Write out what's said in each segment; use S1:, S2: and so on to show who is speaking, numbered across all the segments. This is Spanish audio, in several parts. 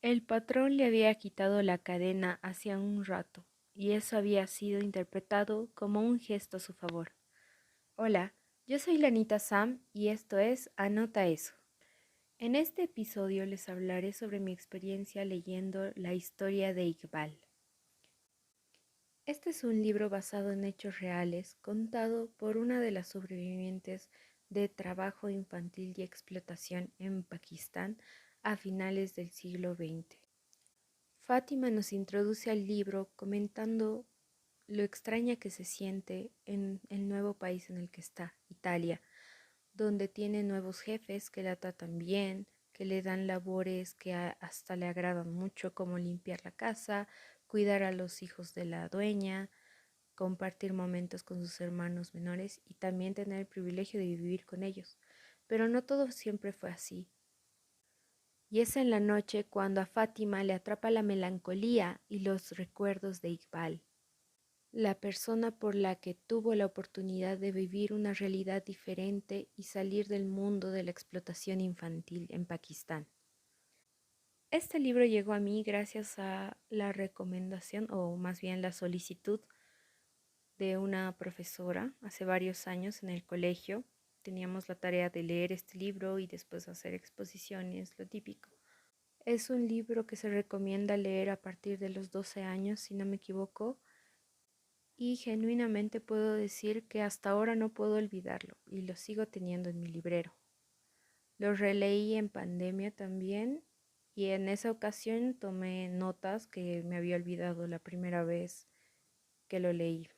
S1: El patrón le había quitado la cadena hacía un rato, y eso había sido interpretado como un gesto a su favor. Hola, yo soy Lanita Sam y esto es Anota Eso. En este episodio les hablaré sobre mi experiencia leyendo la historia de Iqbal. Este es un libro basado en hechos reales, contado por una de las sobrevivientes de trabajo infantil y explotación en Pakistán a finales del siglo XX. Fátima nos introduce al libro comentando lo extraña que se siente en el nuevo país en el que está, Italia, donde tiene nuevos jefes que la tratan bien, que le dan labores que hasta le agradan mucho, como limpiar la casa, cuidar a los hijos de la dueña, compartir momentos con sus hermanos menores y también tener el privilegio de vivir con ellos. Pero no todo siempre fue así. Y es en la noche cuando a Fátima le atrapa la melancolía y los recuerdos de Iqbal, la persona por la que tuvo la oportunidad de vivir una realidad diferente y salir del mundo de la explotación infantil en Pakistán. Este libro llegó a mí gracias a la recomendación, o más bien la solicitud, de una profesora hace varios años en el colegio. Teníamos la tarea de leer este libro y después hacer exposiciones, lo típico. Es un libro que se recomienda leer a partir de los 12 años, si no me equivoco, y genuinamente puedo decir que hasta ahora no puedo olvidarlo y lo sigo teniendo en mi librero. Lo releí en pandemia también y en esa ocasión tomé notas que me había olvidado la primera vez que lo leí.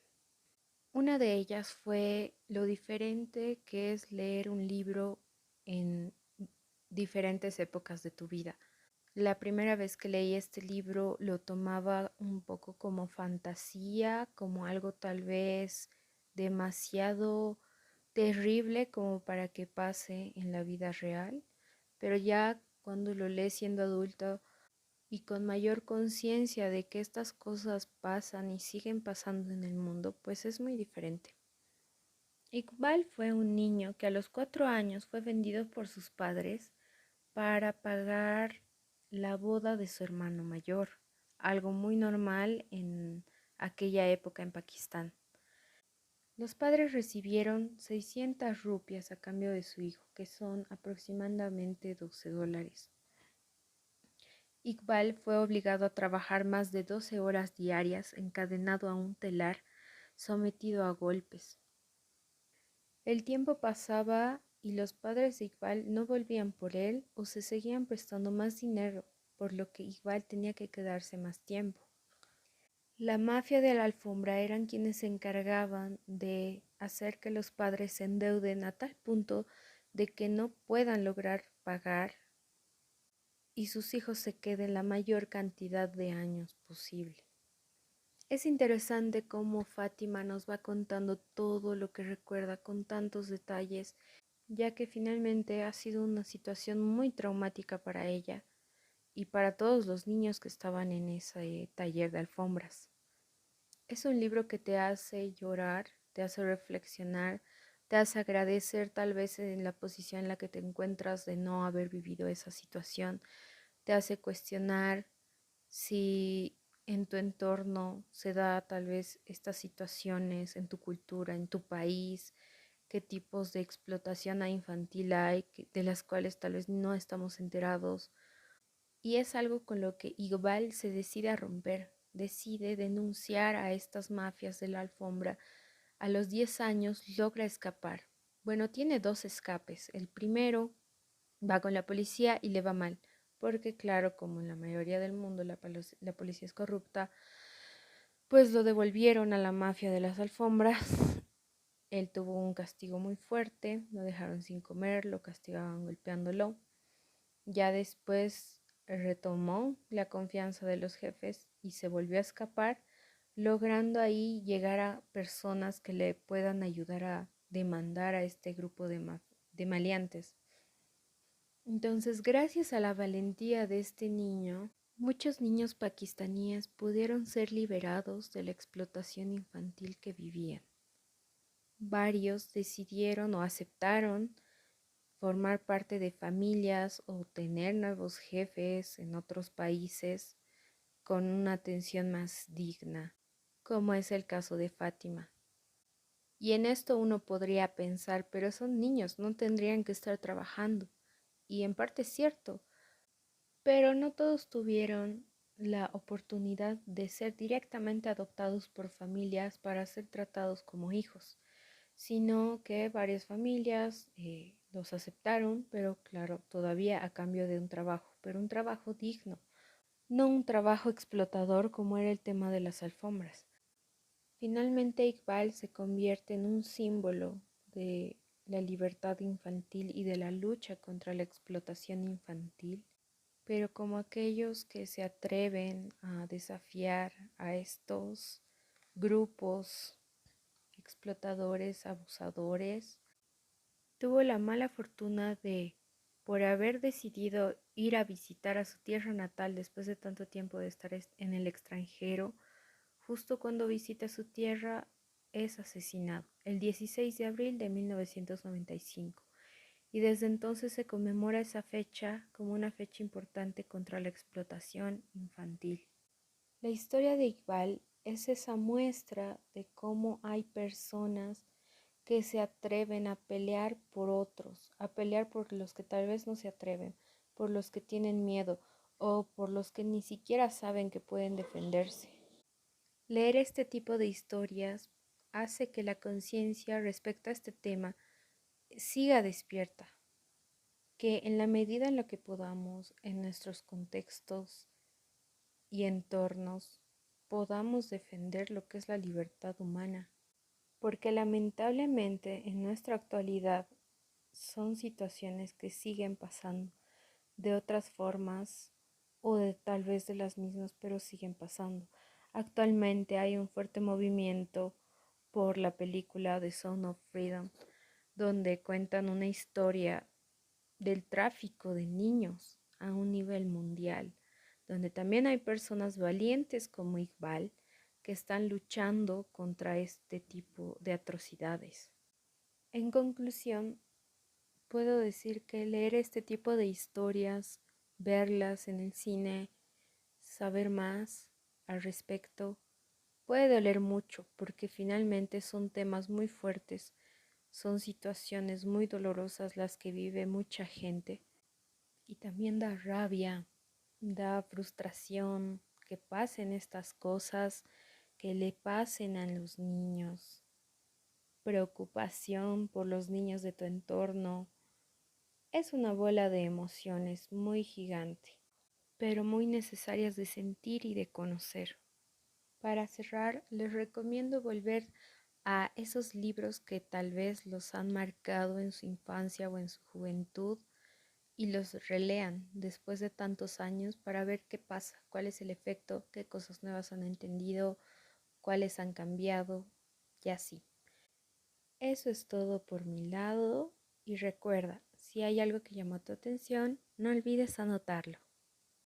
S1: Una de ellas fue lo diferente que es leer un libro en diferentes épocas de tu vida. La primera vez que leí este libro lo tomaba un poco como fantasía, como algo tal vez demasiado terrible como para que pase en la vida real, pero ya cuando lo lees siendo adulto y con mayor conciencia de que estas cosas pasan y siguen pasando en el mundo, pues es muy diferente. Iqbal fue un niño que a los 4 años fue vendido por sus padres para pagar la boda de su hermano mayor, algo muy normal en aquella época en Pakistán. Los padres recibieron 600 rupias a cambio de su hijo, que son aproximadamente $12. Iqbal fue obligado a trabajar más de 12 horas diarias, encadenado a un telar, sometido a golpes. El tiempo pasaba y los padres de Iqbal no volvían por él o se seguían prestando más dinero, por lo que Iqbal tenía que quedarse más tiempo. La mafia de la alfombra eran quienes se encargaban de hacer que los padres se endeuden a tal punto de que no puedan lograr pagar y sus hijos se queden la mayor cantidad de años posible. Es interesante cómo Fátima nos va contando todo lo que recuerda con tantos detalles, ya que finalmente ha sido una situación muy traumática para ella y para todos los niños que estaban en ese taller de alfombras. Es un libro que te hace llorar, te hace reflexionar, te hace agradecer tal vez en la posición en la que te encuentras de no haber vivido esa situación, te hace cuestionar si en tu entorno se da tal vez estas situaciones, en tu cultura, en tu país, qué tipos de explotación infantil hay, de las cuales tal vez no estamos enterados. Y es algo con lo que Iqbal se decide a romper, decide denunciar a estas mafias de la alfombra. A los 10 años logra escapar. Bueno, tiene dos escapes. El primero va con la policía y le va mal, porque claro, como en la mayoría del mundo la policía es corrupta, pues lo devolvieron a la mafia de las alfombras. Él tuvo un castigo muy fuerte, lo dejaron sin comer, lo castigaban golpeándolo. Ya después retomó la confianza de los jefes y se volvió a escapar, logrando ahí llegar a personas que le puedan ayudar a demandar a este grupo de maleantes. Entonces, gracias a la valentía de este niño, muchos niños pakistaníes pudieron ser liberados de la explotación infantil que vivían. Varios decidieron o aceptaron formar parte de familias o tener nuevos jefes en otros países con una atención más digna, como es el caso de Fátima. Y en esto uno podría pensar, pero son niños, no tendrían que estar trabajando. Y en parte es cierto, pero no todos tuvieron la oportunidad de ser directamente adoptados por familias para ser tratados como hijos, sino que varias familias los aceptaron, pero claro, todavía a cambio de un trabajo, pero un trabajo digno, no un trabajo explotador como era el tema de las alfombras. Finalmente, Iqbal se convierte en un símbolo de la libertad infantil y de la lucha contra la explotación infantil, pero como aquellos que se atreven a desafiar a estos grupos explotadores, abusadores, tuvo la mala fortuna de, por haber decidido ir a visitar a su tierra natal después de tanto tiempo de estar en el extranjero, justo cuando visita su tierra, es asesinado el 16 de abril de 1995 y desde entonces se conmemora esa fecha como una fecha importante contra la explotación infantil. La historia de Iqbal es esa muestra de cómo hay personas que se atreven a pelear por otros, a pelear por los que tal vez no se atreven, por los que tienen miedo o por los que ni siquiera saben que pueden defenderse. Leer este tipo de historias hace que la conciencia respecto a este tema siga despierta, que en la medida en la que podamos, en nuestros contextos y entornos, podamos defender lo que es la libertad humana, porque lamentablemente en nuestra actualidad son situaciones que siguen pasando de otras formas o de tal vez de las mismas, pero siguen pasando. Actualmente hay un fuerte movimiento por la película The Sound of Freedom, donde cuentan una historia del tráfico de niños a un nivel mundial, donde también hay personas valientes como Iqbal que están luchando contra este tipo de atrocidades. En conclusión, puedo decir que leer este tipo de historias, verlas en el cine, saber más al respecto, puede doler mucho porque finalmente son temas muy fuertes, son situaciones muy dolorosas las que vive mucha gente y también da rabia, da frustración que pasen estas cosas, que le pasen a los niños, preocupación por los niños de tu entorno. Es una bola de emociones muy gigante, pero muy necesarias de sentir y de conocer. Para cerrar, les recomiendo volver a esos libros que tal vez los han marcado en su infancia o en su juventud y los relean después de tantos años para ver qué pasa, cuál es el efecto, qué cosas nuevas han entendido, cuáles han cambiado y así. Eso es todo por mi lado y recuerda, si hay algo que llamó tu atención, no olvides anotarlo.